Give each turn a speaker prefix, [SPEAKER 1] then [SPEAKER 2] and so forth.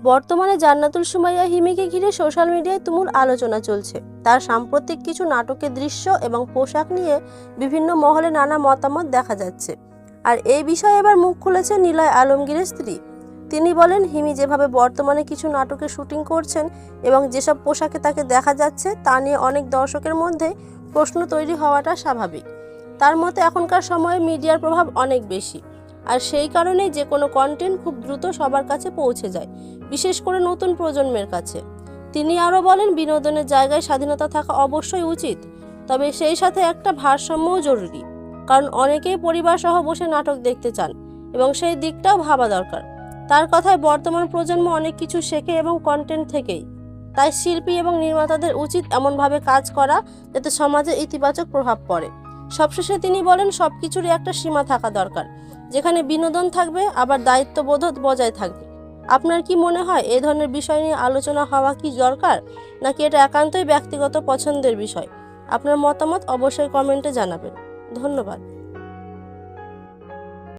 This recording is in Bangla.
[SPEAKER 1] বর্তমানে জান্নাতুল সুমাইয়া হিমিকে ঘিরে সোশ্যাল মিডিয়ায় তুমুল আলোচনা চলছে। তার সাম্প্রতিক কিছু নাটকের দৃশ্য এবং পোশাক নিয়ে বিভিন্ন মহলে নানা মতামত দেখা যাচ্ছে। আর এই বিষয়ে এবার মুখ খুলেছেন নিলয় আলমগীরের স্ত্রী। তিনি বলেন, হিমি যেভাবে বর্তমানে কিছু নাটকের শুটিং করছেন এবং যেসব পোশাকে তাকে দেখা যাচ্ছে তা নিয়ে অনেক দর্শকের মধ্যে প্রশ্ন তৈরি হওয়াটা স্বাভাবিক। তার মতে এখনকার সময়ে মিডিয়ার প্রভাব অনেক বেশি, আর সেই কারণেই যে কোনো কন্টেন্ট খুব দ্রুত সবার কাছে পৌঁছে যায়, বিশেষ করে নতুন প্রজন্মের কাছে। তিনি আরও বলেন, বিনোদনের জায়গায় স্বাধীনতা থাকা অবশ্যই উচিত, তবে সেই সাথে একটা ভারসাম্যও জরুরি, কারণ অনেকেই পরিবার সহ বসে নাটক দেখতে চান এবং সেই দিকটাও ভাবা দরকার। তার কথায় বর্তমান প্রজন্ম অনেক কিছু শেখে এবং কন্টেন্ট থেকেই, তাই শিল্পী এবং নির্মাতাদের উচিত এমনভাবে কাজ করা যাতে সমাজে ইতিবাচক প্রভাব পড়ে। সবশেষে তিনি বলেন, সবকিছুরই একটা সীমা থাকা দরকার, যেখানে বিনোদন থাকবে আবার দায়িত্ববোধ বজায় থাকবে। আপনার কি মনে হয় এই ধরনের বিষয় নিয়ে আলোচনা হওয়া কি দরকার, নাকি এটা একান্তই ব্যক্তিগত পছন্দের বিষয়? আপনার মতামত অবশ্যই কমেন্টে জানাবেন। ধন্যবাদ।